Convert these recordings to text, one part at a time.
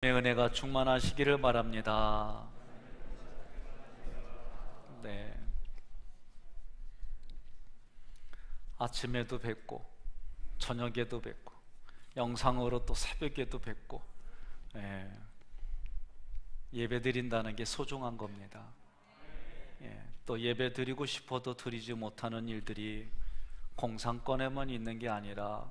은혜가 충만하시기를 바랍니다. 네. 아침에도 뵙고 저녁에도 뵙고 영상으로 또 새벽에도 뵙고, 예배 드린다는 게 소중한 겁니다. 또 예배 드리고 싶어도 드리지 못하는 일들이 공상권에만 있는 게 아니라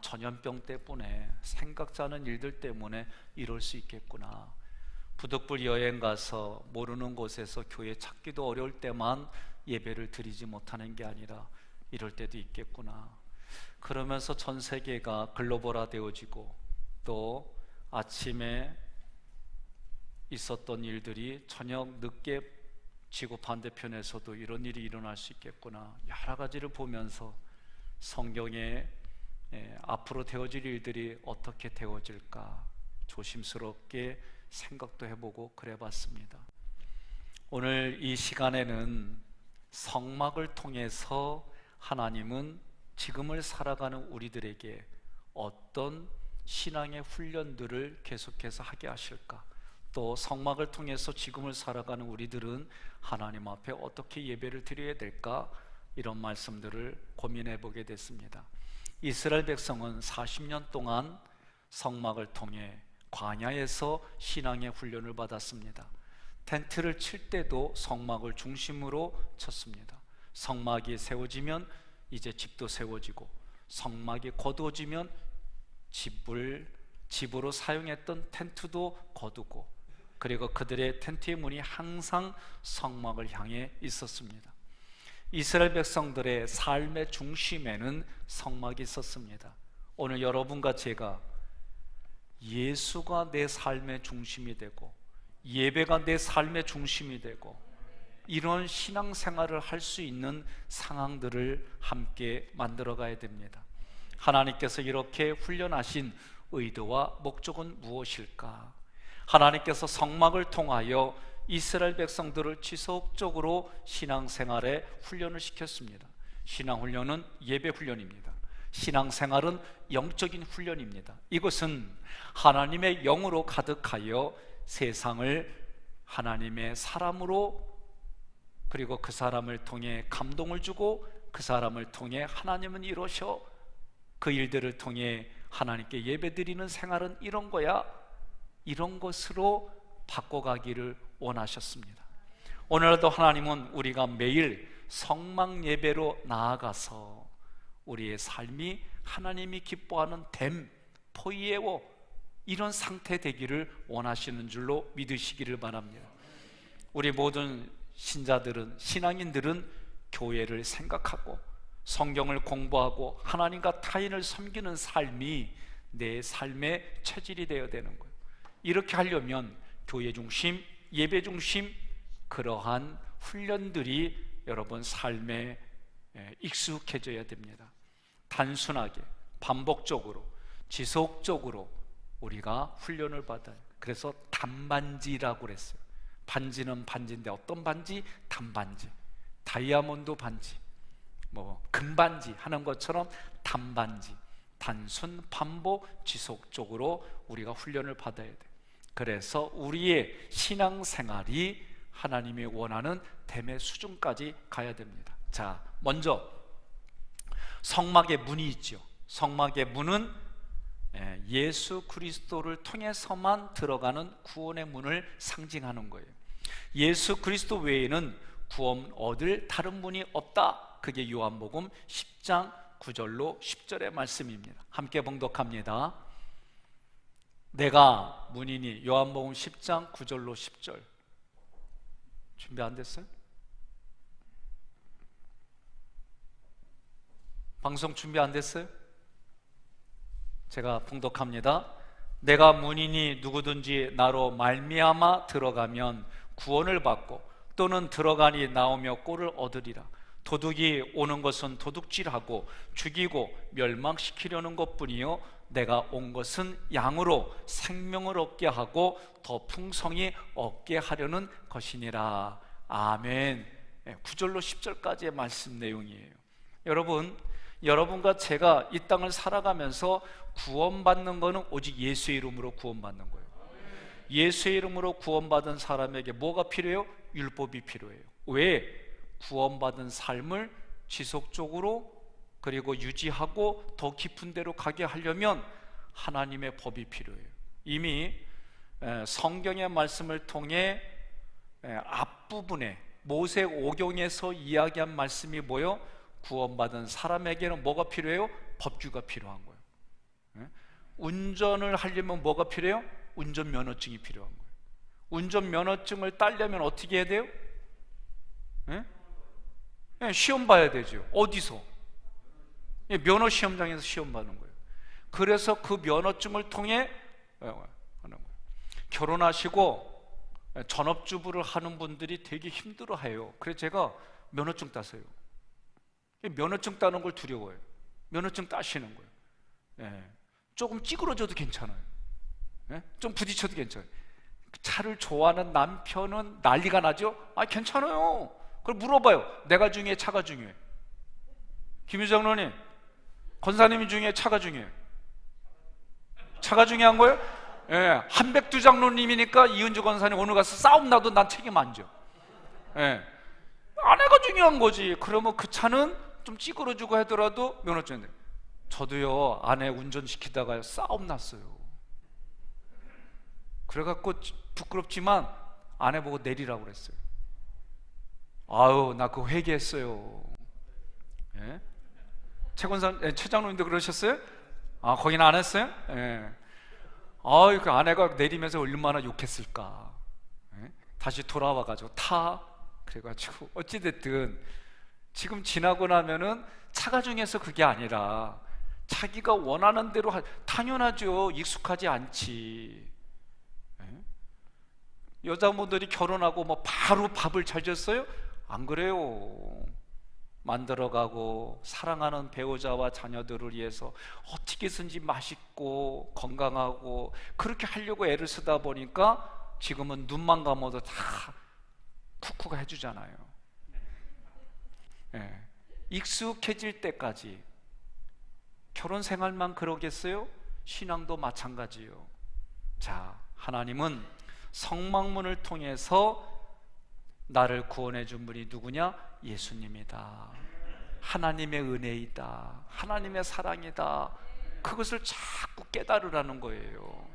전염병 때문에, 생각지 않은 일들 때문에 이럴 수 있겠구나. 부득불 여행 가서 모르는 곳에서 교회 찾기도 어려울 때만 예배를 드리지 못하는 게 아니라 이럴 때도 있겠구나. 그러면서 전 세계가 글로벌화 되어지고, 또 아침에 있었던 일들이 저녁 늦게 지구 반대편에서도 이런 일이 일어날 수 있겠구나. 여러 가지를 보면서 성경에 앞으로 되어질 일들이 어떻게 되어질까 조심스럽게 생각도 해보고 그래봤습니다. 오늘 이 시간에는 성막을 통해서 하나님은 지금을 살아가는 우리들에게 어떤 신앙의 훈련들을 계속해서 하게 하실까, 또 성막을 통해서 지금을 살아가는 우리들은 하나님 앞에 어떻게 예배를 드려야 될까, 이런 말씀들을 고민해 보게 됐습니다. 이스라엘 백성은 40년 동안 성막을 통해 광야에서 신앙의 훈련을 받았습니다. 텐트를 칠 때도 성막을 중심으로 쳤습니다. 성막이 세워지면 이제 집도 세워지고, 성막이 거두어지면 집으로 사용했던 텐트도 거두고, 그리고 그들의 텐트의 문이 항상 성막을 향해 있었습니다. 이스라엘 백성들의 삶의 중심에는 성막이 있었습니다. 오늘 여러분과 제가 예수가 내 삶의 중심이 되고, 예배가 내 삶의 중심이 되고, 이런 신앙생활을 할 수 있는 상황들을 함께 만들어 가야 됩니다. 하나님께서 이렇게 훈련하신 의도와 목적은 무엇일까? 하나님께서 성막을 통하여 이스라엘 백성들을 지속적으로 신앙생활에 훈련을 시켰습니다. 신앙훈련은 예배훈련입니다. 신앙생활은 영적인 훈련입니다. 이것은 하나님의 영으로 가득하여 세상을 하나님의 사람으로, 그리고 그 사람을 통해 감동을 주고, 그 사람을 통해 하나님은 이러셔, 그 일들을 통해 하나님께 예배드리는 생활은 이런 거야, 이런 것으로 바꿔가기를 원하셨습니다. 오늘도 하나님은 우리가 매일 성막 예배로 나아가서 우리의 삶이 하나님이 기뻐하는 댐, 포이에오, 이런 상태 되기를 원하시는 줄로 믿으시기를 바랍니다. 우리 모든 신자들은, 신앙인들은 교회를 생각하고 성경을 공부하고 하나님과 타인을 섬기는 삶이 내 삶의 체질이 되어야 되는 거예요. 이렇게 하려면 교회 중심, 예배 중심, 그러한 훈련들이 여러분 삶에 익숙해져야 됩니다. 단순하게, 반복적으로, 지속적으로 우리가 훈련을 받아요. 그래서 단반지라고 그랬어요. 반지는 반지인데 어떤 반지? 단반지, 다이아몬드 반지, 금반지 하는 것처럼 단반지, 단순, 반복, 지속적으로 우리가 훈련을 받아야 돼요. 그래서 우리의 신앙생활이 하나님이 원하는 댐의 수준까지 가야 됩니다. 자, 먼저 성막의 문이 있죠. 성막의 문은 예수 그리스도를 통해서만 들어가는 구원의 문을 상징하는 거예요. 예수 그리스도 외에는 구원 얻을 다른 문이 없다. 그게 요한복음 10장 9절로 10절의 말씀입니다. 함께 봉독합니다. 내가 문이니, 요한복음 10장 9절로 10절. 준비 안 됐어요? 방송 준비 안 됐어요? 제가 봉독합니다. 내가 문이니 누구든지 나로 말미암아 들어가면 구원을 받고, 또는 들어가니 나오며 꼴을 얻으리라. 도둑이 오는 것은 도둑질하고 죽이고 멸망시키려는 것뿐이요, 내가 온 것은 양으로 생명을 얻게 하고 더 풍성히 얻게 하려는 것이니라. 아멘. 9절로 10절까지의 말씀 내용이에요. 여러분, 여러분과 제가 이 땅을 살아가면서 구원받는 것은 오직 예수의 이름으로 구원받는 거예요. 예수의 이름으로 구원받은 사람에게 뭐가 필요해요? 율법이 필요해요. 왜? 구원받은 삶을 지속적으로 그리고 유지하고 더 깊은 데로 가게 하려면 하나님의 법이 필요해요. 이미 성경의 말씀을 통해 앞부분에 모세오경에서 이야기한 말씀이 뭐예요? 구원받은 사람에게는 뭐가 필요해요? 법규가 필요한 거예요. 운전을 하려면 뭐가 필요해요? 운전면허증이 필요한 거예요. 운전면허증을 따려면 어떻게 해야 돼요? 시험 봐야 되죠. 어디서? 면허시험장에서 시험 받는 거예요. 그래서 그 면허증을 통해 하는 거예요. 결혼하시고 전업주부를 하는 분들이 되게 힘들어해요. 그래서 제가 면허증 따세요. 면허증 따는 걸 두려워해요. 면허증 따시는 거예요. 조금 찌그러져도 괜찮아요. 좀 부딪혀도 괜찮아요. 차를 좋아하는 남편은 난리가 나죠? 아, 괜찮아요. 그걸 물어봐요. 내가 중요해, 차가 중요해? 김유장로님, 권사님이 중요해, 차가 중요해? 차가 중요한 거예요? 한백두 장로님이니까 이은주 권사님 오늘 가서 싸움 나도 난 책임 안 져. 아내가 중요한 거지. 그러면 그 차는 좀 찌그러지고 하더라도 면허증인데, 저도요 아내 운전시키다가 싸움 났어요. 그래갖고 부끄럽지만 아내 보고 내리라고 그랬어요. 아유, 나 그거 회개했어요. 최 장로님도 그러셨어요? 아, 거기는 안 했어요? 아유, 그 아내가 내리면서 얼마나 욕했을까. 다시 돌아와가지고 그래가지고 어찌됐든 지금 지나고 나면은 차가 중에서 그게 아니라 자기가 원하는 대로 당연하죠. 익숙하지 않지. 여자분들이 결혼하고 뭐 바로 밥을 잘 줬어요? 안 그래요. 만들어가고 사랑하는 배우자와 자녀들을 위해서 어떻게든지 맛있고 건강하고 그렇게 하려고 애를 쓰다 보니까 지금은 눈만 감아도 다 쿠쿠가 해주잖아요. 익숙해질 때까지 결혼 생활만 그러겠어요? 신앙도 마찬가지예요. 자, 하나님은 성막문을 통해서 나를 구원해 준 분이 누구냐? 예수님이다. 하나님의 은혜이다. 하나님의 사랑이다. 그것을 자꾸 깨달으라는 거예요.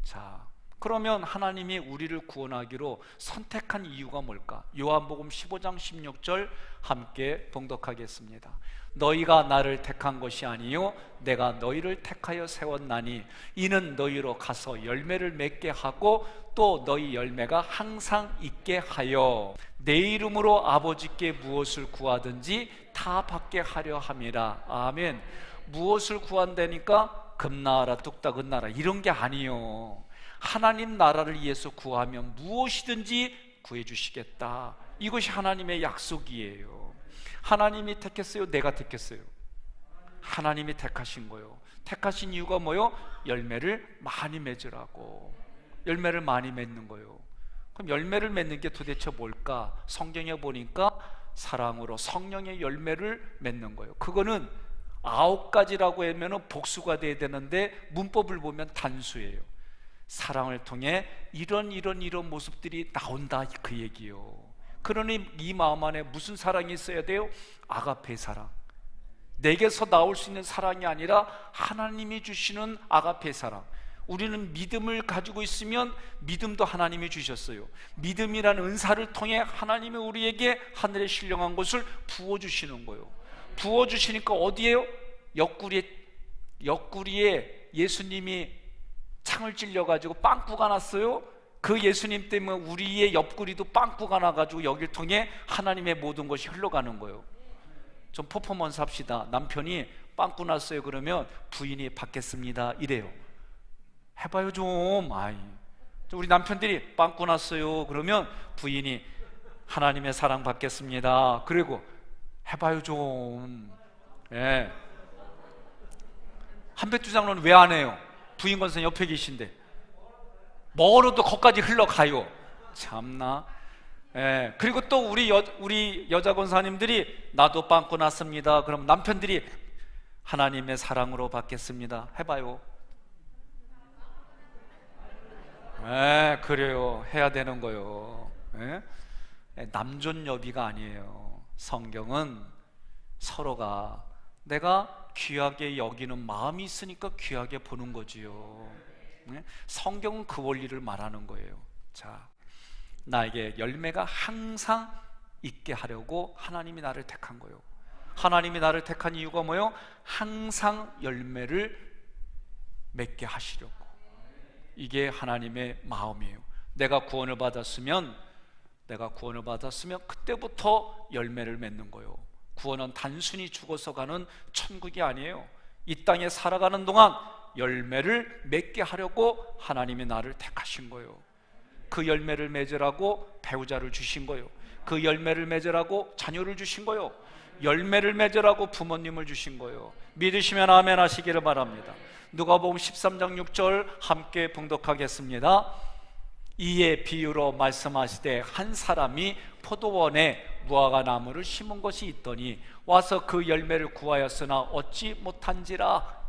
자, 그러면 하나님이 우리를 구원하기로 선택한 이유가 뭘까? 요한복음 15장 16절 함께 봉독하겠습니다. 너희가 나를 택한 것이 아니요 내가 너희를 택하여 세웠나니 이는 너희로 가서 열매를 맺게 하고 또 너희 열매가 항상 있게 하여 내 이름으로 아버지께 무엇을 구하든지 다 받게 하려 함이라. 아멘. 무엇을 구한다니까 금나라 뚝딱 은나라 이런 게 아니요, 하나님 나라를 위해서 구하면 무엇이든지 구해주시겠다. 이것이 하나님의 약속이에요. 하나님이 택했어요? 내가 택했어요? 하나님이 택하신 거예요. 택하신 이유가 뭐요? 열매를 많이 맺으라고. 열매를 많이 맺는 거예요. 그럼 열매를 맺는 게 도대체 뭘까? 성경에 보니까 사랑으로 성령의 열매를 맺는 거예요. 그거는 9가지라고 하면 복수가 돼야 되는데 문법을 보면 단수예요. 사랑을 통해 이런 모습들이 나온다, 그 얘기요. 그러니 이 마음 안에 무슨 사랑이 있어야 돼요? 아가페 사랑. 내게서 나올 수 있는 사랑이 아니라 하나님이 주시는 아가페 사랑. 우리는 믿음을 가지고 있으면 믿음도 하나님이 주셨어요. 믿음이라는 은사를 통해 하나님이 우리에게 하늘에 신령한 것을 부어주시는 거예요. 부어주시니까 어디에요? 옆구리에 예수님이 창을 찔려가지고 빵꾸가 났어요. 그 예수님 때문에 우리의 옆구리도 빵꾸가 나가지고 여길 통해 하나님의 모든 것이 흘러가는 거예요. 좀 퍼포먼스 합시다. 남편이 빵꾸 났어요 그러면 부인이 받겠습니다 이래요. 해봐요 좀. 우리 남편들이 빵꾸 났어요 그러면 부인이 하나님의 사랑 받겠습니다. 그리고 해봐요 좀. 한백주 장로는 왜 안 해요? 부인 권사님 옆에 계신데 멀어도 거기까지 흘러가요. 참나. 예, 그리고 또 우리 여자 권사님들이 나도 빵꾸 났습니다. 그럼 남편들이 하나님의 사랑으로 받겠습니다. 해봐요. 예, 그래요. 해야 되는 거요. 예? 남존여비가 아니에요. 성경은 서로가 내가 귀하게 여기는 마음이 있으니까 귀하게 보는 거지요. 예? 성경은 그 원리를 말하는 거예요. 자, 나에게 열매가 항상 있게 하려고 하나님이 나를 택한 거예요. 하나님이 나를 택한 이유가 뭐예요? 항상 열매를 맺게 하시려고. 이게 하나님의 마음이에요. 내가 구원을 받았으면 그때부터 열매를 맺는 거예요. 구원은 단순히 죽어서 가는 천국이 아니에요. 이 땅에 살아가는 동안 열매를 맺게 하려고 하나님이 나를 택하신 거예요. 그 열매를 맺으라고 배우자를 주신 거예요. 그 열매를 맺으라고 자녀를 주신 거예요. 열매를 맺으라고 부모님을 주신 거예요. 믿으시면 아멘 하시기를 바랍니다. 누가복음 13장 6절 함께 봉독하겠습니다. 이에 비유로 말씀하시되 한 사람이 포도원에 무화과 나무를 심은 것이 있더니 와서 그 열매를 구하였으나 얻지 못한지라.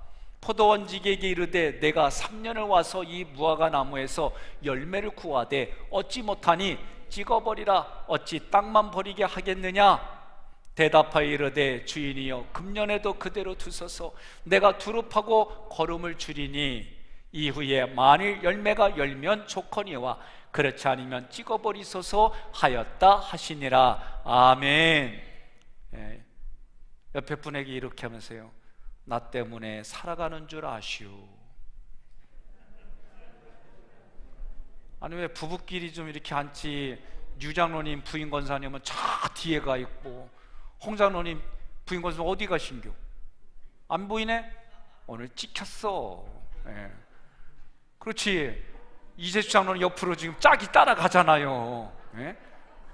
포도원지기에게 이르되 내가 3년을 와서 이 무화과 나무에서 열매를 구하되 얻지 못하니 찍어버리라. 어찌 땅만 버리게 하겠느냐? 대답하여 이르되 주인이여 금년에도 그대로 두소서. 내가 두릅하고 거름을 줄이니 이후에 만일 열매가 열면 좋거니와 그렇지 않으면 찍어버리소서 하였다 하시니라. 아멘. 예. 옆에 분에게 이렇게 하면서요, 나 때문에 살아가는 줄 아시오. 아니 왜 부부끼리 좀 이렇게 앉지? 유 장로님 부인 권사님은 저 뒤에 가 있고 홍 장로님 부인 권사님 어디 가신겨? 안 보이네? 오늘 찍혔어. 예. 그렇지. 이재수 장로는 옆으로 지금 짝이 따라가잖아요. 예?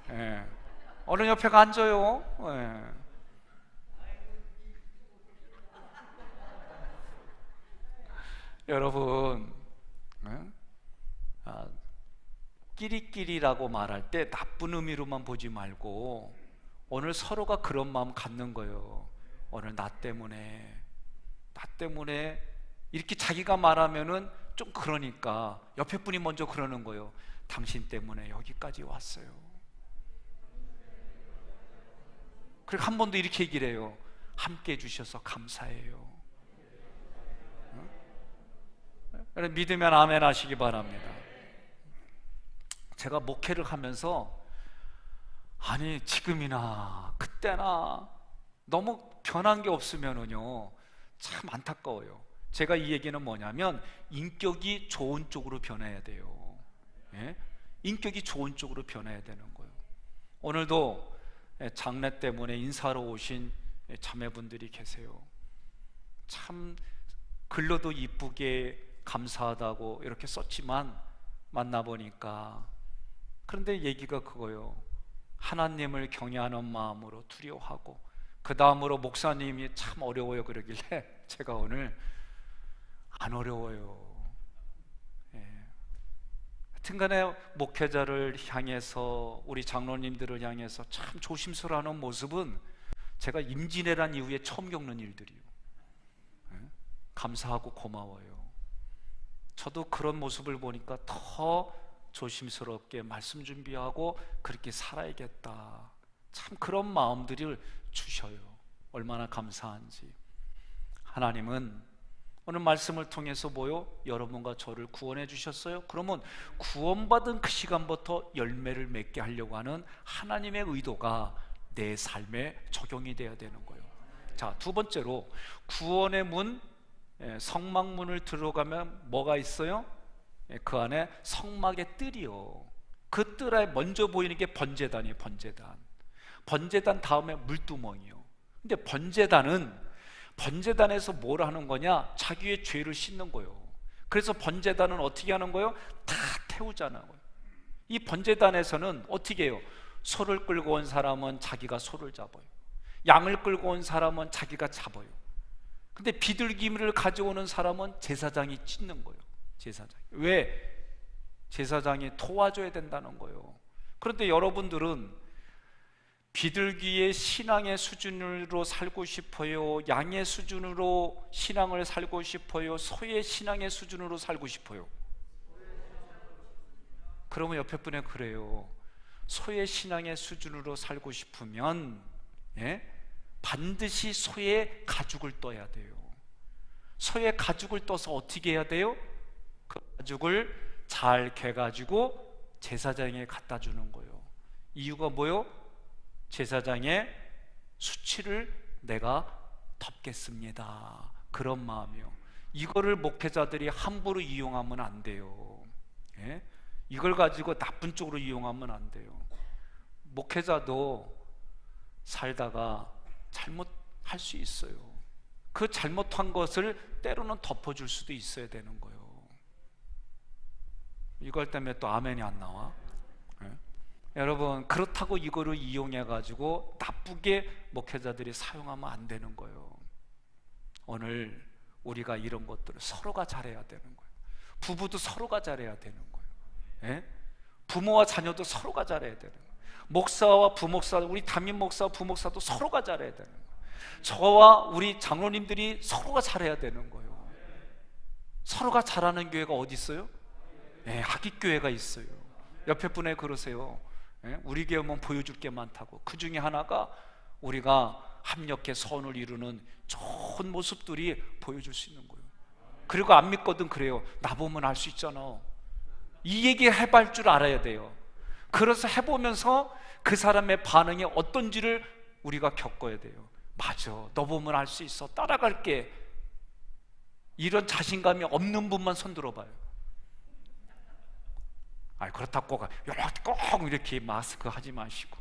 예. 어른 옆에 앉아요. 예. 여러분, 끼리끼리라고 말할 때 나쁜 의미로만 보지 말고 오늘 서로가 그런 마음 갖는 거예요. 오늘 나 때문에 이렇게 자기가 말하면은 좀 그러니까 옆에 분이 먼저 그러는 거예요. 당신 때문에 여기까지 왔어요. 그리고 한 번 더 이렇게 얘기를 해요. 함께 해주셔서 감사해요. 믿으면 아멘 하시기 바랍니다. 제가 목회를 하면서 아니 지금이나 그때나 너무 변한 게 없으면은요 참 안타까워요. 제가 이 얘기는 뭐냐면 인격이 좋은 쪽으로 변해야 돼요. 예? 인격이 좋은 쪽으로 변해야 되는 거예요. 오늘도 장례 때문에 인사하러 오신 자매분들이 계세요. 참 글로도 이쁘게 감사하다고 이렇게 썼지만 만나보니까 그런데 얘기가 그거예요. 하나님을 경외하는 마음으로 두려워하고 그 다음으로 목사님이 참 어려워요 그러길래 제가 오늘 안 어려워요. 예. 하여튼간에 목회자를 향해서 우리 장로님들을 향해서 참 조심스러워하는 모습은 제가 임진왜란 이후에 처음 겪는 일들이에요. 예. 감사하고 고마워요. 저도 그런 모습을 보니까 더 조심스럽게 말씀 준비하고 그렇게 살아야겠다. 참 그런 마음들을 주셔요. 얼마나 감사한지. 하나님은 오늘 말씀을 통해서 뭐요? 여러분과 저를 구원해 주셨어요. 그러면 구원받은 그 시간부터 열매를 맺게 하려고 하는 하나님의 의도가 내 삶에 적용이 돼야 되는 거예요. 자, 두 번째로 구원의 문, 성막문을 들어가면 뭐가 있어요? 그 안에 성막의 뜰이요. 그 뜰에 먼저 보이는 게 번제단이에요. 번제단 다음에 물두멍이요. 근데 번제단에서 뭘 하는 거냐? 자기의 죄를 씻는 거예요. 그래서 번제단은 어떻게 하는 거예요? 다 태우잖아요. 이 번제단에서는 어떻게 해요? 소를 끌고 온 사람은 자기가 소를 잡아요. 양을 끌고 온 사람은 자기가 잡아요. 근데 비둘기를 가져오는 사람은 제사장이 찢는 거예요. 제사장. 왜? 제사장이 도와줘야 된다는 거예요. 그런데 여러분들은 비둘기의 신앙의 수준으로 살고 싶어요? 양의 수준으로 신앙을 살고 싶어요? 소의 신앙의 수준으로 살고 싶어요? 그러면 옆에 분에 그래요. 소의 신앙의 수준으로 살고 싶으면 반드시 소의 가죽을 떠야 돼요. 소의 가죽을 떠서 어떻게 해야 돼요? 그 가죽을 잘 개가지고 제사장에 갖다 주는 거예요. 이유가 뭐요? 제사장의 수치를 내가 덮겠습니다. 그런 마음이요. 이거를 목회자들이 함부로 이용하면 안 돼요. 이걸 가지고 나쁜 쪽으로 이용하면 안 돼요. 목회자도 살다가 잘못할 수 있어요. 그 잘못한 것을 때로는 덮어줄 수도 있어야 되는 거예요. 이걸 때문에 또 아멘이 안 나와? 여러분, 그렇다고 이거를 이용해가지고 나쁘게 목회자들이 사용하면 안 되는 거예요. 오늘 우리가 이런 것들을 서로가 잘해야 되는 거예요. 부부도 서로가 잘해야 되는 거예요. 부모와 자녀도 서로가 잘해야 되는 거예요. 목사와 부목사, 우리 담임 목사와 부목사도 서로가 잘해야 되는 거예요. 저와 우리 장로님들이 서로가 잘해야 되는 거예요. 서로가 잘하는 교회가 어디 있어요? 학위교회가 있어요. 옆에 분에 그러세요. 우리 교회 보면 보여줄 게 많다고. 그 중에 하나가 우리가 합력해 선을 이루는 좋은 모습들이 보여줄 수 있는 거예요. 그리고 안 믿거든 그래요. 나보면 알 수 있잖아. 이 얘기 해볼 줄 알아야 돼요. 그래서 해보면서 그 사람의 반응이 어떤지를 우리가 겪어야 돼요. 맞아, 너 보면 알 수 있어, 따라갈게. 이런 자신감이 없는 분만 손 들어봐요. 그렇다고 꼭 이렇게 마스크 하지 마시고,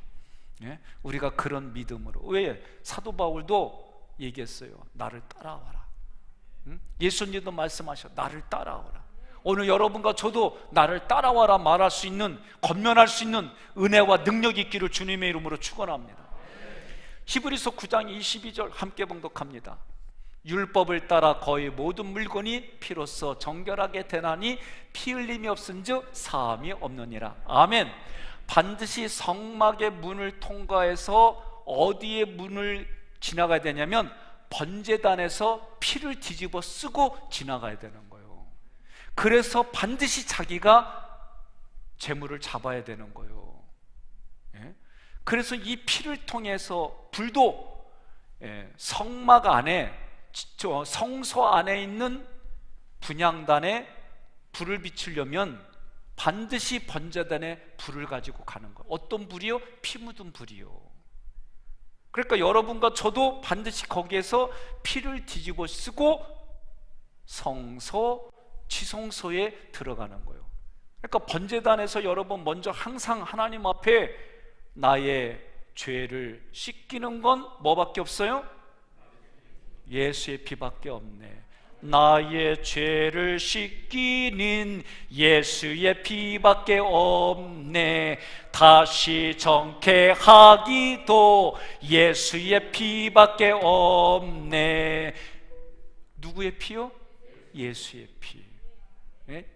우리가 그런 믿음으로. 왜? 사도 바울도 얘기했어요. 나를 따라와라. 예수님도 말씀하셔. 나를 따라와라. 오늘 여러분과 저도 나를 따라와라 말할 수 있는, 권면할 수 있는 은혜와 능력이 있기를 주님의 이름으로 축원합니다. 히브리서 9장 22절 함께 봉독합니다. 율법을 따라 거의 모든 물건이 피로써 정결하게 되나니 피 흘림이 없은즉 사함이 없느니라. 아멘. 반드시 성막의 문을 통과해서 어디에 문을 지나가야 되냐면 번제단에서 피를 뒤집어 쓰고 지나가야 되는 거예요. 그래서 반드시 자기가 제물을 잡아야 되는 거예요. 그래서 이 피를 통해서 불도 성막 안에, 성소 안에 있는 분향단에 불을 비추려면 반드시 번제단에 불을 가지고 가는 거예요. 어떤 불이요? 피 묻은 불이요. 그러니까 여러분과 저도 반드시 거기에서 피를 뒤집어 쓰고 성소, 지성소에 들어가는 거예요. 그러니까 번제단에서 여러분 먼저 항상 하나님 앞에 나의 죄를 씻기는 건 뭐밖에 없어요? 예수의 피밖에 없네. 나의 죄를 씻기는 예수의 피밖에 없네. 다시 정케하기도 예수의 피밖에 없네. 누구의 피요? 예수의 피.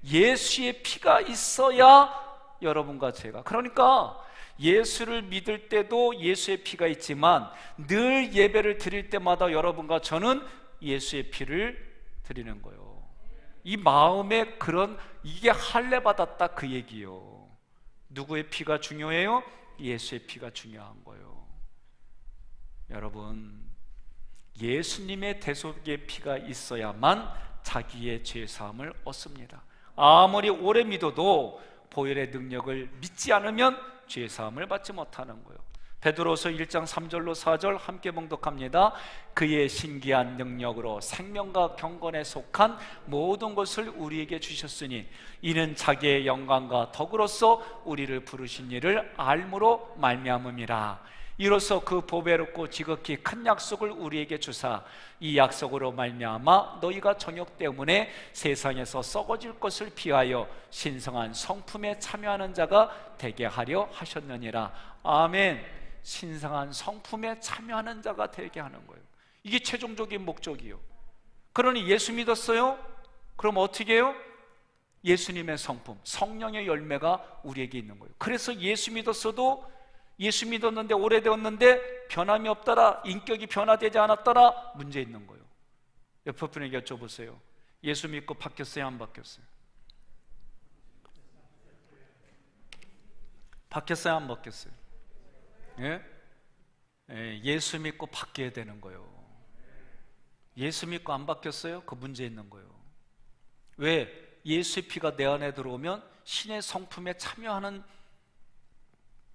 예수의 피가 있어야 여러분과 제가, 그러니까 예수를 믿을 때도 예수의 피가 있지만 늘 예배를 드릴 때마다 여러분과 저는 예수의 피를 드리는 거예요. 이 마음에 그런, 이게 할례 받았다 그 얘기요. 누구의 피가 중요해요? 예수의 피가 중요한 거예요. 여러분, 예수님의 대속의 피가 있어야만 자기의 죄사함을 얻습니다. 아무리 오래 믿어도 보혈의 능력을 믿지 않으면 죄사함을 받지 못하는 거예요. 베드로서 1장 3절로 4절 함께 봉독합니다. 그의 신기한 능력으로 생명과 경건에 속한 모든 것을 우리에게 주셨으니 이는 자기의 영광과 덕으로서 우리를 부르신 이를 알므로 말미암음이라. 이로써 그 보배롭고 지극히 큰 약속을 우리에게 주사 이 약속으로 말미암아 너희가 정욕 때문에 세상에서 썩어질 것을 피하여 신성한 성품에 참여하는 자가 되게 하려 하셨느니라. 아멘. 신성한 성품에 참여하는 자가 되게 하는 거예요. 이게 최종적인 목적이요. 그러니 예수 믿었어요? 그럼 어떻게 해요? 예수님의 성품, 성령의 열매가 우리에게 있는 거예요. 그래서 예수 믿었어도, 예수 믿었는데 오래되었는데 변함이 없더라, 인격이 변화되지 않았더라, 문제 있는 거예요. 옆에 분에게 여쭤보세요. 예수 믿고 바뀌었어요, 안 바뀌었어요? 바뀌었어요, 안 바뀌었어요? 예? 예수 믿고 바뀌어야 되는 거예요. 예수 믿고 안 바뀌었어요? 그 문제 있는 거예요. 왜? 예수의 피가 내 안에 들어오면 신의 성품에 참여하는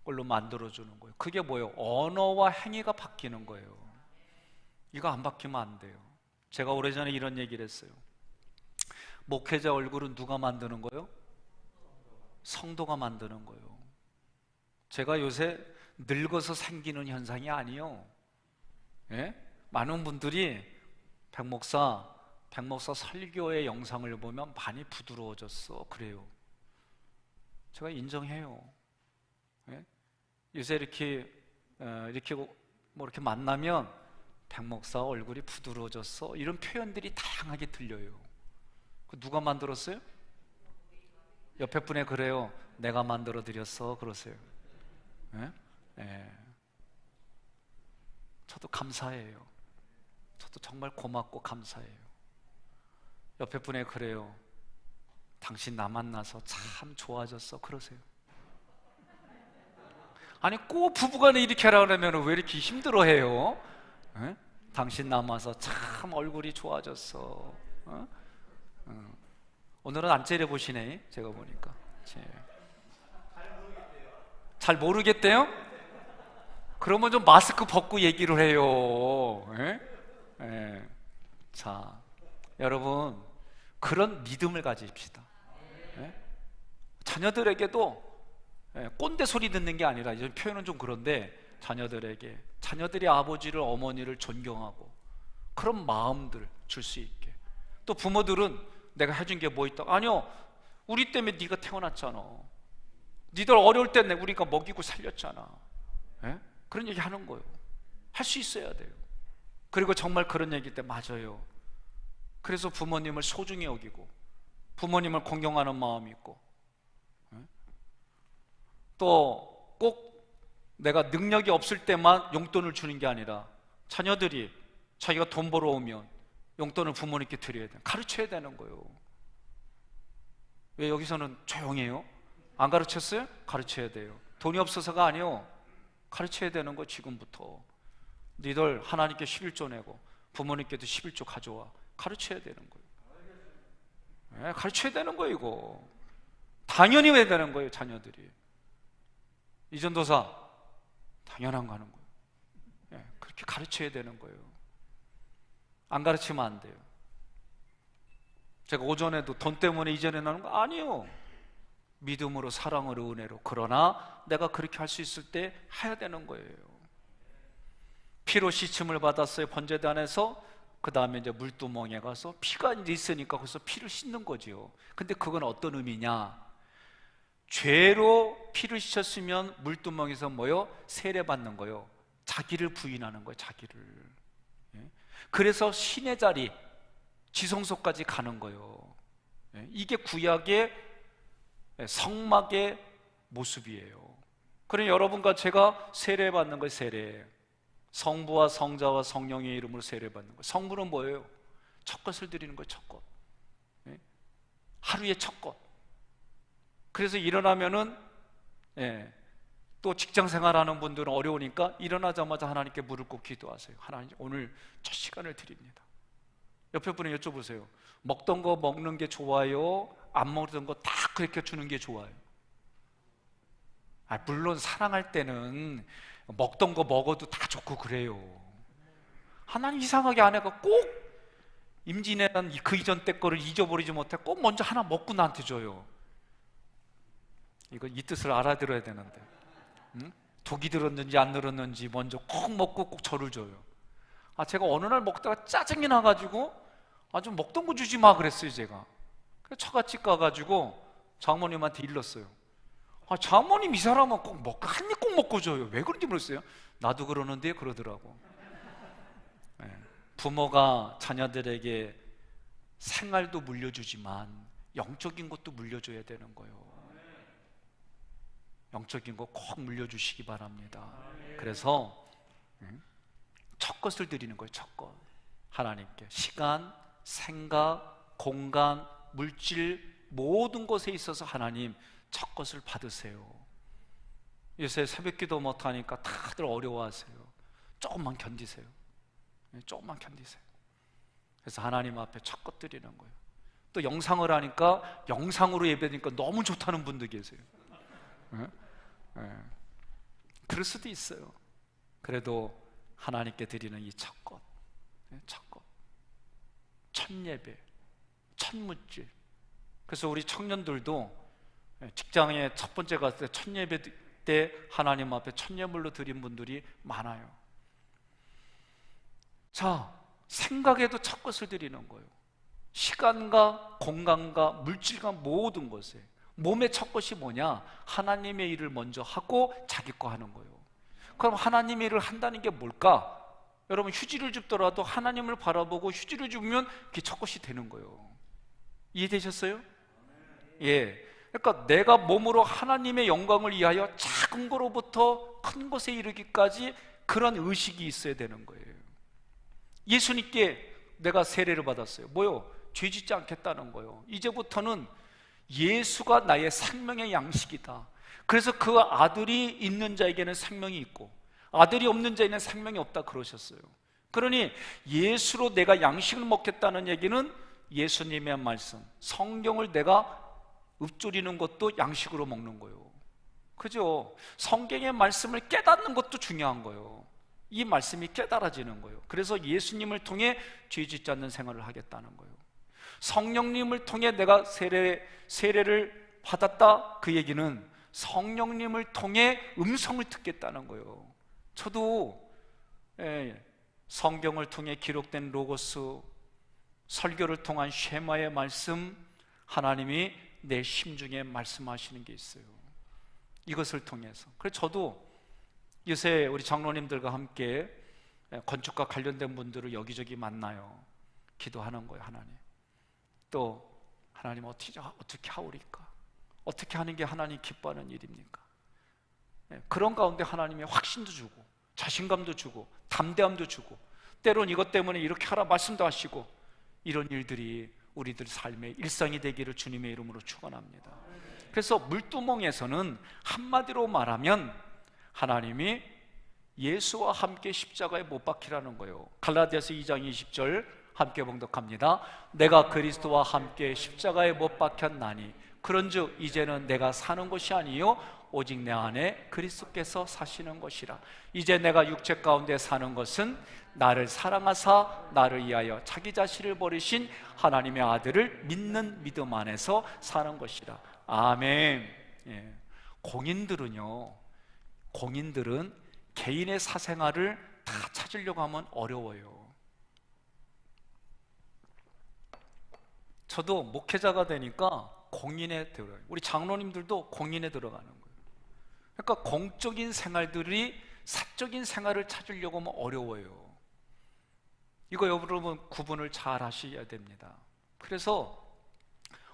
걸로 만들어주는 거예요. 그게 뭐예요? 언어와 행위가 바뀌는 거예요. 이거 안 바뀌면 안 돼요. 제가 오래전에 이런 얘기를 했어요. 목회자 얼굴은 누가 만드는 거예요? 성도가 만드는 거예요. 제가 요새 늙어서 생기는 현상이 아니에요. 예? 많은 분들이 백목사 설교의 영상을 보면 많이 부드러워졌어, 그래요. 제가 인정해요. 예? 요새 이렇게 뭐 이렇게 만나면 백목사 얼굴이 부드러워졌어, 이런 표현들이 다양하게 들려요. 그 누가 만들었어요? 옆에 분에 그래요. 내가 만들어 드렸어, 그러세요. 예? 예. 저도 감사해요. 저도 정말 고맙고 감사해요. 옆에 분에 그래요. 당신 나 만나서 참 좋아졌어, 그러세요. 아니 꼭 부부간에 이렇게 하라 그러면 왜 이렇게 힘들어해요? 에? 당신 남아서 참 얼굴이 좋아졌어. 오늘은 안 째려보시네, 제가 보니까. 잘 모르겠대요? 그러면 좀 마스크 벗고 얘기를 해요. 자, 여러분, 그런 믿음을 가집시다. 자녀들에게도 꼰대 소리 듣는 게 아니라, 이제 표현은 좀 그런데, 자녀들이 아버지를, 어머니를 존경하고 그런 마음들 줄 수 있게. 또 부모들은 내가 해준 게 뭐 있다? 아니요, 우리 때문에 네가 태어났잖아. 니들 어려울 때 우리가 먹이고 살렸잖아. 그런 얘기 하는 거예요. 할 수 있어야 돼요. 그리고 정말 그런 얘기 때 맞아요. 그래서 부모님을 소중히 여기고 부모님을 공경하는 마음이 있고, 또 꼭 내가 능력이 없을 때만 용돈을 주는 게 아니라, 자녀들이 자기가 돈 벌어오면 용돈을 부모님께 드려야 돼. 가르쳐야 되는 거예요. 왜 여기서는 조용해요? 안 가르쳤어요? 가르쳐야 돼요. 돈이 없어서가 아니에요. 가르쳐야 되는 거. 지금부터 너희들 하나님께 11조 내고 부모님께도 11조 가져와. 가르쳐야 되는 거예요. 가르쳐야 되는 거예요. 이거 당연히 해야 되는 거예요. 자녀들이. 이전도사 당연한 거 하는 거예요. 그렇게 가르쳐야 되는 거예요. 안 가르치면 안 돼요. 제가 오전에도 돈 때문에 이전에 나는 거 아니에요. 믿음으로, 사랑으로, 은혜로. 그러나 내가 그렇게 할 수 있을 때 해야 되는 거예요. 피로 씻음을 받았어요, 번제단에서. 그 다음에 이제 물두멍에 가서 피가 이제 있으니까 거기서 피를 씻는 거지요. 근데 그건 어떤 의미냐? 죄로 피를 씻었으면 물두멍에서 뭐요? 세례받는 거요. 자기를 부인하는 거예요, 자기를. 그래서 신의 자리, 지성소까지 가는 거예요. 이게 구약의 성막의 모습이에요. 그러니 여러분과 제가 세례받는 거예요. 세례. 성부와 성자와 성령의 이름으로 세례받는 거예요. 성부는 뭐예요? 첫 것을 드리는 거예요. 첫 것. 하루의 첫 것. 그래서 일어나면은 또 직장 생활하는 분들은 어려우니까 일어나자마자 하나님께 무릎 꿇고 기도하세요. 하나님, 오늘 첫 시간을 드립니다. 옆에 분에 여쭤보세요. 먹던 거 먹는 게 좋아요? 안 먹던 거 다 그렇게 주는 게 좋아요? 물론 사랑할 때는 먹던 거 먹어도 다 좋고 그래요. 하나님 이상하게 아내가 꼭 임진왜란 그 이전 때 거를 잊어버리지 못해 꼭 먼저 하나 먹고 나한테 줘요. 이거 이 뜻을 알아들어야 되는데, 독이 들었는지 안 들었는지 먼저 꼭 먹고 꼭 저를 줘요. 제가 어느 날 먹다가 짜증이 나가지고 좀 먹던 거 주지 마 그랬어요. 제가 그래서 처갓집 가가지고 장모님한테 일렀어요. 장모님, 이 사람은 꼭 먹고 한 입 꼭 먹고 줘요. 왜 그런지 모르겠어요. 나도 그러는데 그러더라고. 부모가 자녀들에게 생활도 물려주지만 영적인 것도 물려줘야 되는 거예요. 영적인 거 꼭 물려주시기 바랍니다. 그래서 첫 것을 드리는 거예요. 첫 것. 하나님께 시간, 생각, 공간, 물질 모든 것에 있어서 하나님 첫 것을 받으세요. 요새 새벽기도 못하니까 다들 어려워하세요. 조금만 견디세요. 조금만 견디세요. 그래서 하나님 앞에 첫 것 드리는 거예요. 또 영상을 하니까 영상으로 예배드리니까 너무 좋다는 분도 계세요. 그럴 수도 있어요. 그래도 하나님께 드리는 이 첫 것, 첫 것, 첫 예배, 첫 물질. 그래서 우리 청년들도 직장에 첫 번째 갔을 때 첫 예배 때 하나님 앞에 첫 예물로 드린 분들이 많아요. 자, 생각에도 첫 것을 드리는 거예요. 시간과 공간과 물질과 모든 것에. 몸의 첫 것이 뭐냐? 하나님의 일을 먼저 하고 자기 거 하는 거예요. 그럼 하나님의 일을 한다는 게 뭘까? 여러분, 휴지를 줍더라도 하나님을 바라보고 휴지를 주면 그게 첫 것이 되는 거예요. 이해되셨어요? 예. 그러니까 내가 몸으로 하나님의 영광을 위하여 작은 거로부터 큰 것에 이르기까지 그런 의식이 있어야 되는 거예요. 예수님께 내가 세례를 받았어요. 뭐요? 죄 짓지 않겠다는 거예요. 이제부터는 예수가 나의 생명의 양식이다. 그래서 그 아들이 있는 자에게는 생명이 있고 아들이 없는 자에는 생명이 없다 그러셨어요. 그러니 예수로 내가 양식을 먹겠다는 얘기는 예수님의 말씀, 성경을 내가 읊조리는 것도 양식으로 먹는 거예요. 그죠? 성경의 말씀을 깨닫는 것도 중요한 거예요. 이 말씀이 깨달아지는 거예요. 그래서 예수님을 통해 죄 짓지 않는 생활을 하겠다는 거예요. 성령님을 통해 내가 세례를 받았다, 그 얘기는 성령님을 통해 음성을 듣겠다는 거예요. 저도 성경을 통해 기록된 로고스, 설교를 통한 쉐마의 말씀, 하나님이 내 심중에 말씀하시는 게 있어요. 이것을 통해서. 그래서 저도 요새 우리 장로님들과 함께 건축과 관련된 분들을 여기저기 만나요. 기도하는 거예요. 하나님, 또 하나님 어떻게 하오리까? 어떻게 하는 게 하나님 기뻐하는 일입니까? 그런 가운데 하나님이 확신도 주고 자신감도 주고 담대함도 주고 때론 이것 때문에 이렇게 하라 말씀도 하시고, 이런 일들이 우리들 삶의 일상이 되기를 주님의 이름으로 축원합니다. 그래서 물두멍에서는 한마디로 말하면 하나님이 예수와 함께 십자가에 못 박히라는 거예요. 갈라디아서 2장 20절 함께 봉독합니다. 내가 그리스도와 함께 십자가에 못 박혔나니 그런즉 이제는 내가 사는 것이 아니요 오직 내 안에 그리스도께서 사시는 것이라. 이제 내가 육체 가운데 사는 것은 나를 사랑하사 나를 위하여 자기 자신을 버리신 하나님의 아들을 믿는 믿음 안에서 사는 것이라. 아멘. 예. 공인들은 개인의 사생활을 다 찾으려고 하면 어려워요. 저도 목회자가 되니까 공인에 들어가요. 우리 장로님들도 공인에 들어가는 거예요. 그러니까 공적인 생활들이 사적인 생활을 찾으려고 하면 어려워요. 이거 여러분 구분을 잘 하셔야 됩니다. 그래서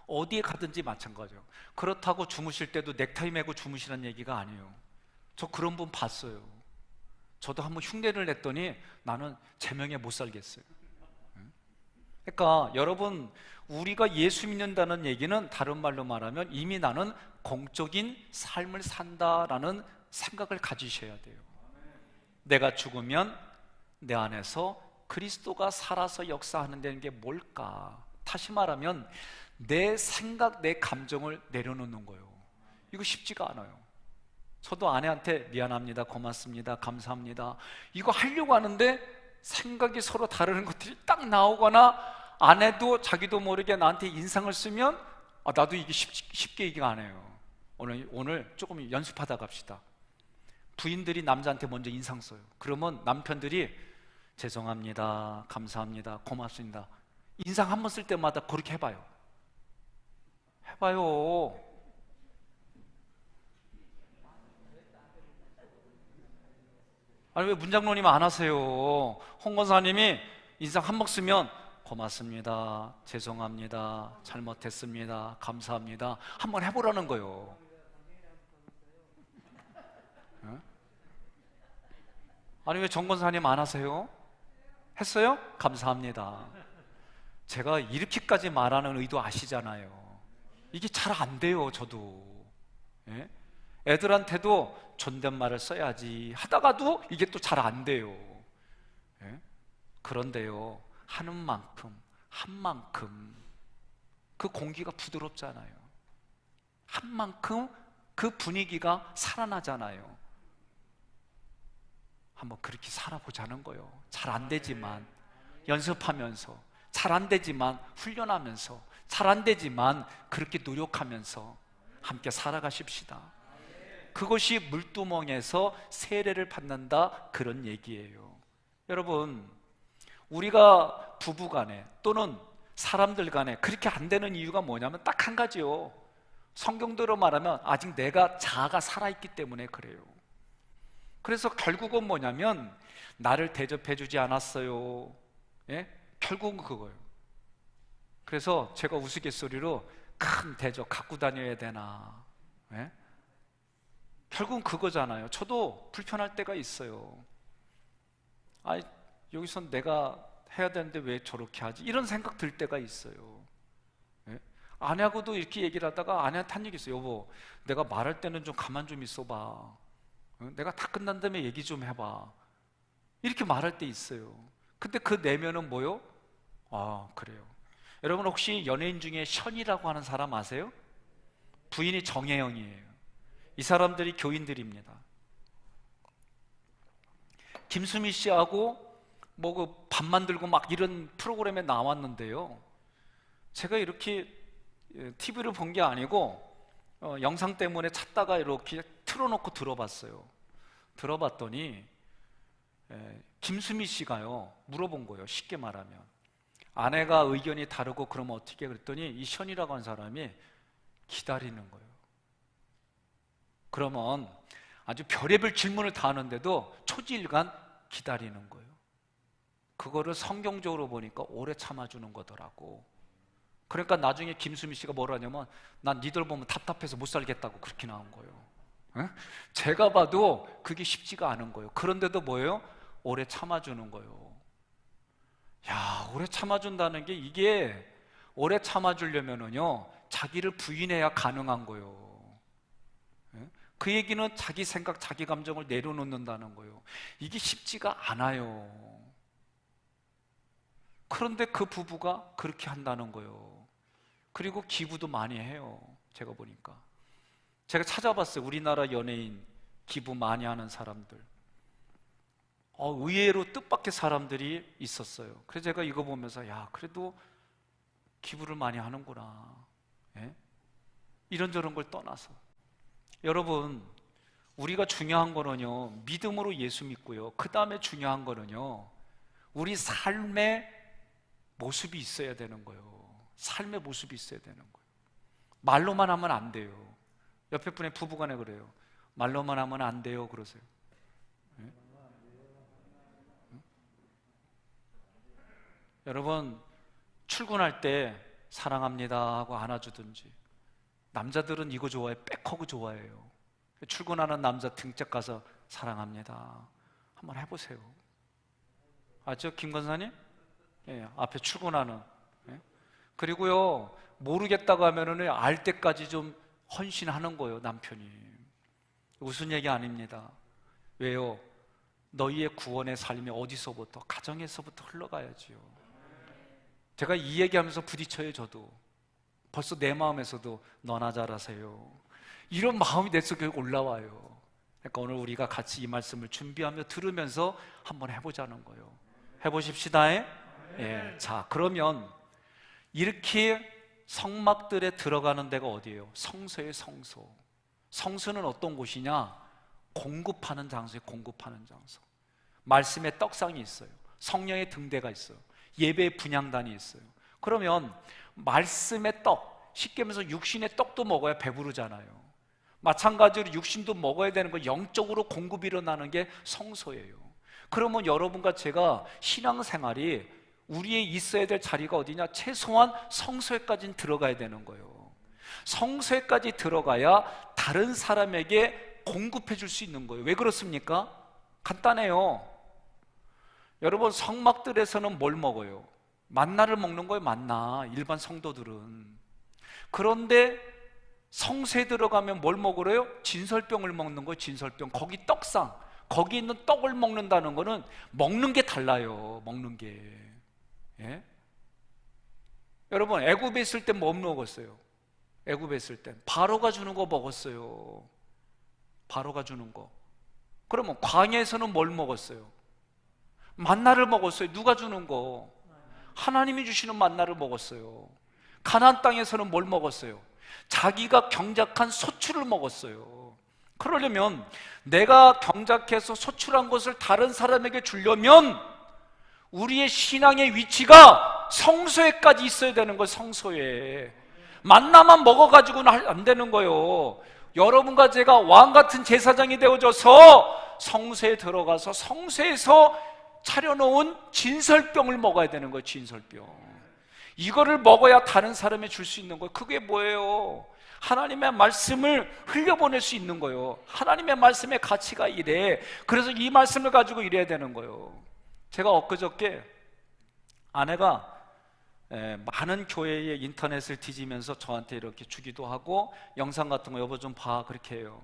어디에 가든지 마찬가지예요. 그렇다고 주무실 때도 넥타이 메고 주무시라는 얘기가 아니에요. 저 그런 분 봤어요. 저도 한번 흉내를 냈더니 나는 제명에 못 살겠어요. 그러니까 여러분, 우리가 예수 믿는다는 얘기는 다른 말로 말하면 이미 나는 공적인 삶을 산다라는 생각을 가지셔야 돼요. 내가 죽으면 내 안에서 그리스도가 살아서 역사하는 게 뭘까? 다시 말하면 내 생각, 내 감정을 내려놓는 거예요. 이거 쉽지가 않아요. 저도 아내한테 미안합니다, 고맙습니다, 감사합니다 이거 하려고 하는데 생각이 서로 다르는 것들이 딱 나오거나 아내도 자기도 모르게 나한테 인상을 쓰면 나도 이게 쉽게 얘기가 안 해요. 오늘 조금 연습하다 갑시다. 부인들이 남자한테 먼저 인상 써요. 그러면 남편들이 죄송합니다, 감사합니다, 고맙습니다 인상 한 번 쓸 때마다 그렇게 해봐요. 아니 왜 문장로님 안 하세요? 홍 권사님이 인상 한 번 쓰면 고맙습니다. 죄송합니다. 잘못했습니다. 감사합니다. 한번 해보라는 거예요. 어? 아니 왜 정권사님 안 하세요? 했어요? 감사합니다. 제가 이렇게까지 말하는 의도 아시잖아요. 이게 잘 안 돼요. 저도 예? 애들한테도 존댓말을 써야지 하다가도 이게 또 잘 안 돼요. 예? 그런데요, 하는 만큼 한 만큼 그 공기가 부드럽잖아요. 한 만큼 그 분위기가 살아나잖아요. 한번 그렇게 살아보자는 거예요. 잘 안 되지만 연습하면서, 잘 안 되지만 훈련하면서, 잘 안 되지만 그렇게 노력하면서 함께 살아가십시다. 그것이 물두멍에서 세례를 받는다, 그런 얘기예요. 여러분, 우리가 부부간에 또는 사람들 간에 그렇게 안 되는 이유가 뭐냐면 딱 한 가지요. 성경대로 말하면 아직 내가 자아가 살아있기 때문에 그래요. 그래서 결국은 뭐냐면 나를 대접해 주지 않았어요. 예? 결국은 그거예요. 그래서 제가 우스갯소리로 큰 대접 갖고 다녀야 되나, 예? 결국은 그거잖아요. 저도 불편할 때가 있어요. 아니, 여기서 내가 해야 되는데 왜 저렇게 하지? 이런 생각 들 때가 있어요. 예? 아내하고도 이렇게 얘기를 하다가 아내한테 한 얘기 있어요. 여보, 내가 말할 때는 좀 가만 좀 있어봐. 어? 내가 다 끝난 다음에 얘기 좀 해봐. 이렇게 말할 때 있어요. 근데 그 내면은 뭐요? 아, 그래요. 여러분 혹시 연예인 중에 션이라고 하는 사람 아세요? 부인이 정혜영이에요. 이 사람들이 교인들입니다. 김수미 씨하고 뭐 그 밥 만들고 막 이런 프로그램에 나왔는데요, 제가 이렇게 TV를 본 게 아니고 영상 때문에 찾다가 이렇게 틀어놓고 들어봤어요. 들어봤더니 김수미 씨가요 물어본 거예요. 쉽게 말하면 아내가 의견이 다르고 그러면 어떻게, 그랬더니 이 션이라고 하는 사람이 기다리는 거예요. 그러면 아주 별의별 질문을 다 하는데도 초지일간 기다리는 거예요. 그거를 성경적으로 보니까 오래 참아주는 거더라고. 그러니까 나중에 김수미 씨가 뭐라 하냐면 난 니들 보면 답답해서 못 살겠다고 그렇게 나온 거예요. 에? 제가 봐도 그게 쉽지가 않은 거예요. 그런데도 뭐예요? 오래 참아주는 거예요. 야, 오래 참아준다는 게, 이게 오래 참아주려면은요 자기를 부인해야 가능한 거예요. 에? 그 얘기는 자기 생각, 자기 감정을 내려놓는다는 거예요. 이게 쉽지가 않아요. 그런데 그 부부가 그렇게 한다는 거예요. 그리고 기부도 많이 해요. 제가 보니까, 제가 찾아봤어요. 우리나라 연예인 기부 많이 하는 사람들. 의외로 뜻밖의 사람들이 있었어요. 그래서 제가 이거 보면서 야, 그래도 기부를 많이 하는구나. 예? 이런저런 걸 떠나서 여러분, 우리가 중요한 거는요 믿음으로 예수 믿고요, 그 다음에 중요한 거는요 우리 삶의 모습이 있어야 되는 거예요. 삶의 모습이 있어야 되는 거예요. 말로만 하면 안 돼요. 옆에 분의 부부간에 그래요. 말로만 하면 안 돼요 그러세요. 네? 응? 여러분, 출근할 때 사랑합니다 하고 안아주든지, 남자들은 이거 좋아해, 백허그 좋아해요. 출근하는 남자 등짝 가서 사랑합니다 한번 해보세요. 아죠, 김건사님? 예, 앞에 출근하는. 예? 그리고요 모르겠다고 하면은 알 때까지 좀 헌신하는 거예요, 남편이. 무슨 얘기 아닙니다. 왜요? 너희의 구원의 삶이 어디서부터? 가정에서부터 흘러가야지요. 제가 이 얘기하면서 부딪혀요. 저도 벌써 내 마음에서도 너나 잘하세요, 이런 마음이 내 속에 올라와요. 그러니까 오늘 우리가 같이 이 말씀을 준비하며 들으면서 한번 해보자는 거예요. 해보십시다. 예. 자, 그러면 이렇게 성막들에 들어가는 데가 어디예요? 성소의 성소. 성소는 어떤 곳이냐? 공급하는 장소예요. 공급하는 장소. 말씀의 떡상이 있어요. 성령의 등대가 있어요. 예배의 분향단이 있어요. 그러면 말씀의 떡, 쉽게 말해서 육신의 떡도 먹어야 배부르잖아요. 마찬가지로 육신도 먹어야 되는 거, 영적으로 공급이 일어나는 게 성소예요. 그러면 여러분과 제가 신앙생활이 우리의 있어야 될 자리가 어디냐? 최소한 성소에까지는 들어가야 되는 거예요. 성소에까지 들어가야 다른 사람에게 공급해 줄 수 있는 거예요. 왜 그렇습니까? 간단해요. 여러분, 성막들에서는 뭘 먹어요? 만나를 먹는 거예요. 만나, 일반 성도들은. 그런데 성소에 들어가면 뭘 먹으래요? 진설병을 먹는 거예요. 진설병. 거기 떡상, 거기 있는 떡을 먹는다는 거는 먹는 게 달라요. 먹는 게. 예? 여러분, 애굽에 있을 때 뭐 먹었어요? 애굽에 있을 때 바로가 주는 거 먹었어요. 바로가 주는 거. 그러면 광야에서는 뭘 먹었어요? 만나를 먹었어요. 누가 주는 거? 하나님이 주시는 만나를 먹었어요. 가나안 땅에서는 뭘 먹었어요? 자기가 경작한 소출을 먹었어요. 그러려면 내가 경작해서 소출한 것을 다른 사람에게 주려면 우리의 신앙의 위치가 성소에까지 있어야 되는 거예요. 성소에. 만나만 먹어가지고는 안 되는 거예요. 여러분과 제가 왕같은 제사장이 되어져서 성소에 들어가서 성소에서 차려놓은 진설병을 먹어야 되는 거예요. 진설병. 이거를 먹어야 다른 사람에 줄 수 있는 거예요. 그게 뭐예요? 하나님의 말씀을 흘려보낼 수 있는 거예요. 하나님의 말씀의 가치가 이래. 그래서 이 말씀을 가지고 이래야 되는 거예요. 제가 엊그저께 아내가 많은 교회의 인터넷을 뒤지면서 저한테 이렇게 주기도 하고 영상 같은 거 여보 좀 봐 그렇게 해요.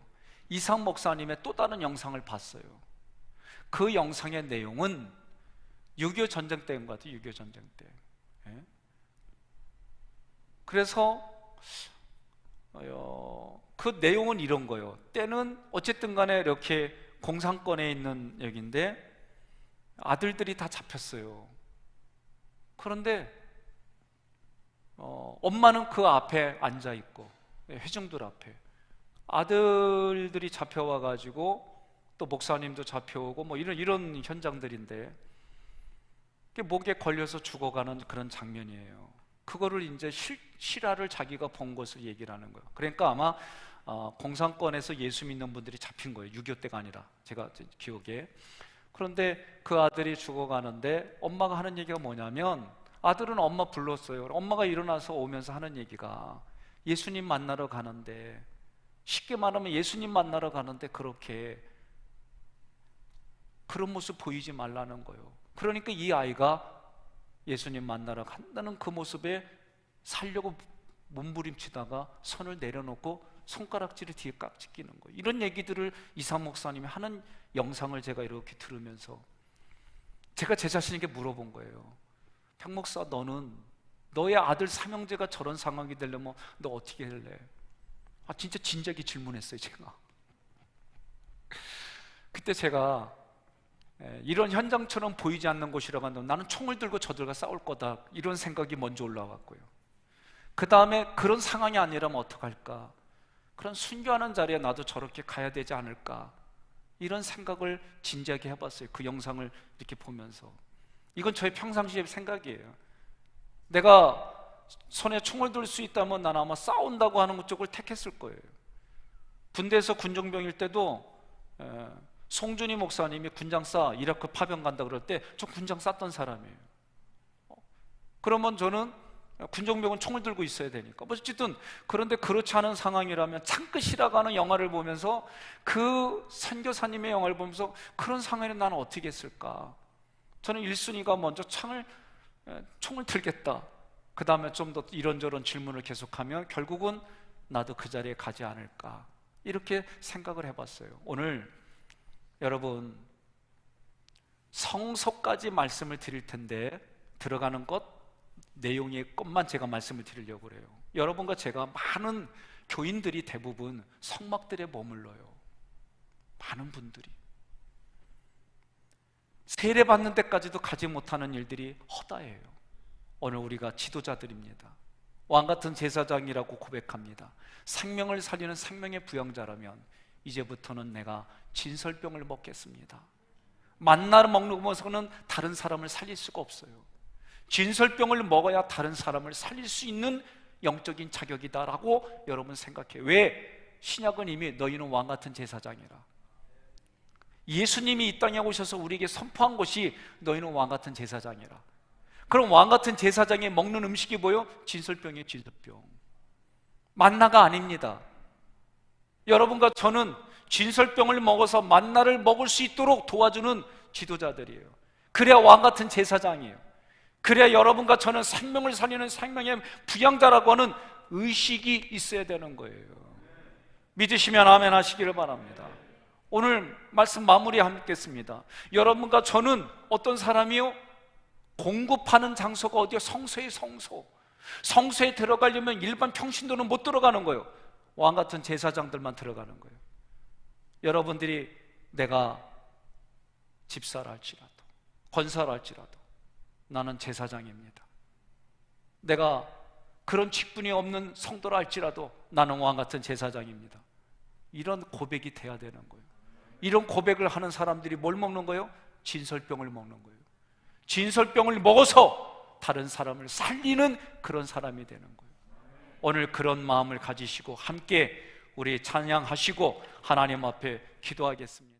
이상 목사님의 또 다른 영상을 봤어요. 그 영상의 내용은 6.25 전쟁 때인 것 같아요. 6.25 전쟁 때. 그래서 그 내용은 이런 거예요. 때는 어쨌든 간에 이렇게 공산권에 있는 여기인데 아들들이 다 잡혔어요. 그런데 엄마는 그 앞에 앉아 있고 회중들 앞에 아들들이 잡혀와 가지고 또 목사님도 잡혀오고 뭐 이런 현장들인데 목에 걸려서 죽어가는 그런 장면이에요. 그거를 이제 실화를 자기가 본 것을 얘기를 하는 거예요. 그러니까 아마 공산권에서 예수 믿는 분들이 잡힌 거예요. 6.25 때가 아니라 제가 기억에. 그런데 그 아들이 죽어가는데 엄마가 하는 얘기가 뭐냐면 아들은 엄마 불렀어요. 엄마가 일어나서 오면서 하는 얘기가 예수님 만나러 가는데, 쉽게 말하면 예수님 만나러 가는데 그렇게 그런 모습 보이지 말라는 거예요. 그러니까 이 아이가 예수님 만나러 간다는 그 모습에 살려고 몸부림치다가 손을 내려놓고 손가락질을 뒤에 깍지 끼는 거예요. 이런 얘기들을 이상 목사님이 하는 영상을 제가 이렇게 들으면서 제가 제 자신에게 물어본 거예요. 박 목사, 너의 아들 삼형제가 저런 상황이 되려면 너 어떻게 할래? 진짜 진작에 질문했어요. 제가 그때 제가 이런 현장처럼 보이지 않는 곳이라고 한다면 나는 총을 들고 저들과 싸울 거다, 이런 생각이 먼저 올라왔고요. 그 다음에 그런 상황이 아니라면 어떡할까? 그런 순교하는 자리에 나도 저렇게 가야 되지 않을까? 이런 생각을 진지하게 해봤어요. 그 영상을 이렇게 보면서. 이건 저의 평상시의 생각이에요. 내가 손에 총을 들 수 있다면 나는 아마 싸운다고 하는 쪽을 택했을 거예요. 군대에서 군종병일 때도 송준희 목사님이 군장 싸, 이라크 파병 간다 그럴 때 저 군장 쌌던 사람이에요. 그러면 저는 군종병은 총을 들고 있어야 되니까. 어쨌든 그런데 그렇지 않은 상황이라면 창끝이라고 하는 영화를 보면서, 그 선교사님의 영화를 보면서 그런 상황에 나는 어떻게 했을까? 저는 1순위가 먼저 총을 들겠다. 그 다음에 좀 더 이런저런 질문을 계속하면 결국은 나도 그 자리에 가지 않을까, 이렇게 생각을 해봤어요. 오늘 여러분, 성소까지 말씀을 드릴 텐데 들어가는 것, 내용의 것만 제가 말씀을 드리려고 그래요. 여러분과 제가, 많은 교인들이 대부분 성막들에 머물러요. 많은 분들이 세례받는 데까지도 가지 못하는 일들이 허다해요. 오늘 우리가 지도자들입니다. 왕같은 제사장이라고 고백합니다. 생명을 살리는 생명의 부양자라면 이제부터는 내가 진설병을 먹겠습니다. 만나를 먹으면서는 다른 사람을 살릴 수가 없어요. 진설병을 먹어야 다른 사람을 살릴 수 있는 영적인 자격이다라고 여러분 생각해요. 왜? 신약은 이미 너희는 왕같은 제사장이라. 예수님이 이 땅에 오셔서 우리에게 선포한 것이 너희는 왕같은 제사장이라. 그럼 왕 같은 제사장이 먹는 음식이 뭐요? 진설병이에요. 진설병. 만나가 아닙니다. 여러분과 저는 진설병을 먹어서 만나를 먹을 수 있도록 도와주는 지도자들이에요. 그래야 왕 같은 제사장이에요. 그래야 여러분과 저는 생명을 살리는 생명의 부양자라고 하는 의식이 있어야 되는 거예요. 믿으시면 아멘 하시기를 바랍니다. 오늘 말씀 마무리하겠습니다. 여러분과 저는 어떤 사람이요? 공급하는 장소가 어디요? 성소의 성소. 성소에 들어가려면 일반 평신도는 못 들어가는 거예요. 왕 같은 제사장들만 들어가는 거예요. 여러분들이 내가 집사라 할지라도 권사라 할지라도 나는 제사장입니다. 내가 그런 직분이 없는 성도라 할지라도 나는 왕 같은 제사장입니다. 이런 고백이 돼야 되는 거예요. 이런 고백을 하는 사람들이 뭘 먹는 거예요? 진설병을 먹는 거예요. 진설병을 먹어서 다른 사람을 살리는 그런 사람이 되는 거예요. 오늘 그런 마음을 가지시고 함께 우리 찬양하시고 하나님 앞에 기도하겠습니다.